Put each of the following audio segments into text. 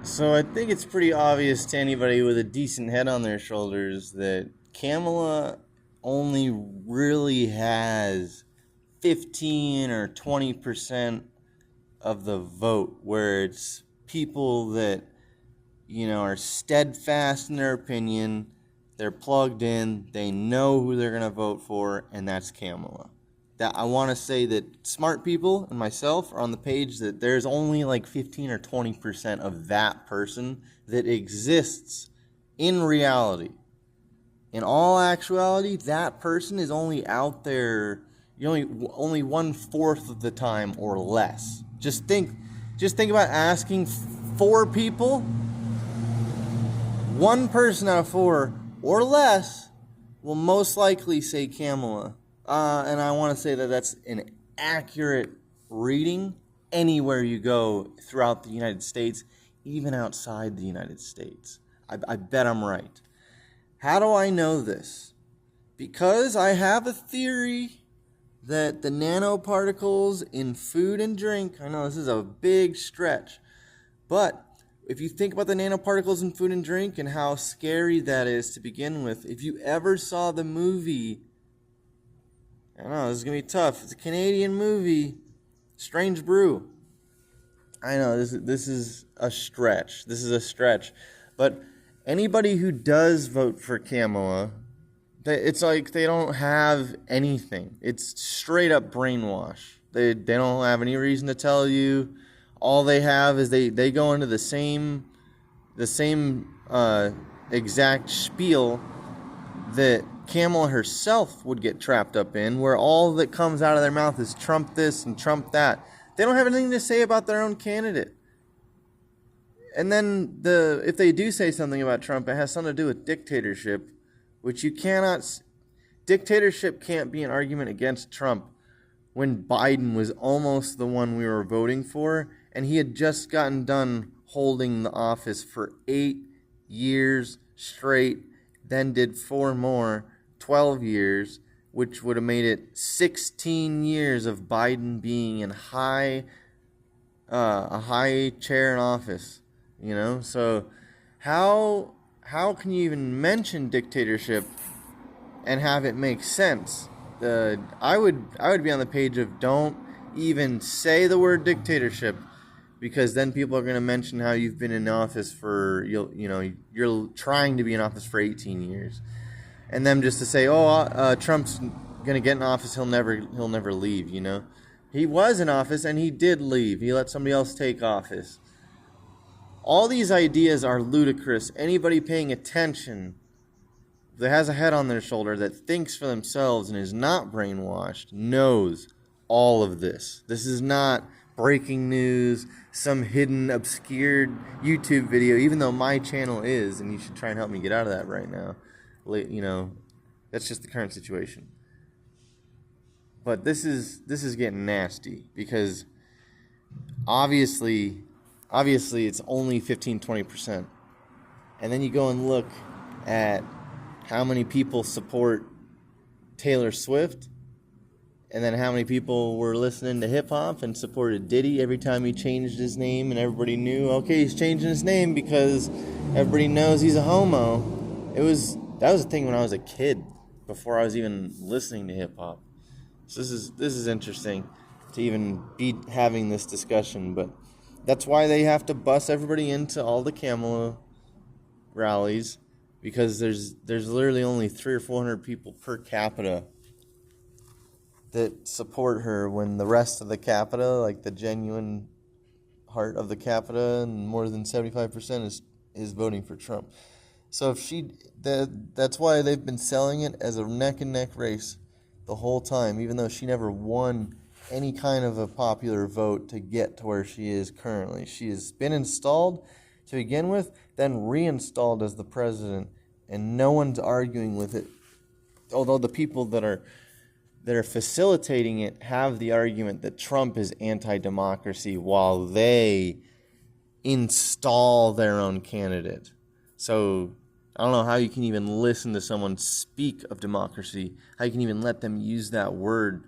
So I think it's pretty obvious to anybody with a decent head on their shoulders that Kamala only really has 15 or 20% of the vote, where it's people that, are steadfast in their opinion, they're plugged in, they know who they're going to vote for, and that's Kamala. That I want to say that smart people and myself are on the page that there's only like 15 or 20% of that person that exists in reality. In all actuality, that person is only out there only 1/4 of the time or less. Just think about asking four people, one person out of four or less will most likely say Kamala. And I want to say that that's an accurate reading anywhere you go throughout the United States, even outside the United States. I bet I'm right. How do I know this? Because I have a theory that the nanoparticles in food and drink, I know this is a big stretch, but if you think about the nanoparticles in food and drink and how scary that is to begin with, if you ever saw the movie, I know this is going to be tough, it's a Canadian movie, Strange Brew. I know this is a stretch. This is a stretch. But anybody who does vote for Kamala, it's like they don't have anything. It's straight up brainwash. They don't have any reason to tell you. All they have is they go into the same exact spiel that Kamala herself would get trapped up in, where all that comes out of their mouth is Trump this and Trump that. They don't have anything to say about their own candidate. And then if they do say something about Trump, it has something to do with dictatorship, which you cannot. Dictatorship can't be an argument against Trump when Biden was almost the one we were voting for, and he had just gotten done holding the office for 8 years straight, then did 4 more, 12 years, which would have made it 16 years of Biden being in a high chair in office. So how can you even mention dictatorship and have it make sense? I would be on the page of don't even say the word dictatorship, because then people are going to mention how you've been in office for you're trying to be in office for 18 years, and them just to say, Trump's going to get in office, he'll never leave. He was in office and he did leave. He let somebody else take office. All these ideas are ludicrous. Anybody paying attention that has a head on their shoulder, that thinks for themselves and is not brainwashed, knows all of this. This is not breaking news, some hidden, obscured YouTube video, even though my channel is, and you should try and help me get out of that right now. That's just the current situation. But this is getting nasty, because obviously it's only 15-20%. And then you go and look at how many people support Taylor Swift, and then how many people were listening to hip-hop and supported Diddy every time he changed his name, and everybody knew, okay, he's changing his name because everybody knows he's a homo. That was a thing when I was a kid, before I was even listening to hip-hop. So this is interesting to even be having this discussion, but that's why they have to bus everybody into all the Kamala rallies, because there's literally only 300 or 400 people per capita that support her, when the rest of the capita, like the genuine heart of the capita, and more than 75% is voting for Trump. So that's why they've been selling it as a neck and neck race the whole time, even though she never won any kind of a popular vote to get to where she is currently. She has been installed to begin with, then reinstalled as the president, and no one's arguing with it. Although the people that are facilitating it have the argument that Trump is anti-democracy while they install their own candidate. So I don't know how you can even listen to someone speak of democracy, how you can even let them use that word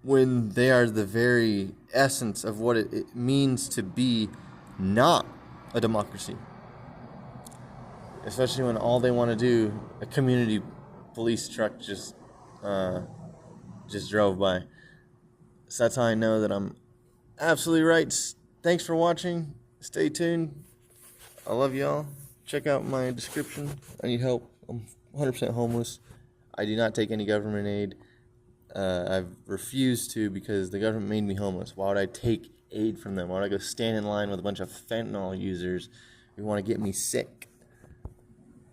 when they are the very essence of what it means to be not a democracy. Especially when all they want to do, a community police truck just drove by. So that's how I know that I'm absolutely right. Thanks for watching. Stay tuned. I love y'all. Check out my description. I need help. I'm 100% homeless. I do not take any government aid. I've refused to because the government made me homeless. Why would I take aid from them? Why would I go stand in line with a bunch of fentanyl users who want to get me sick?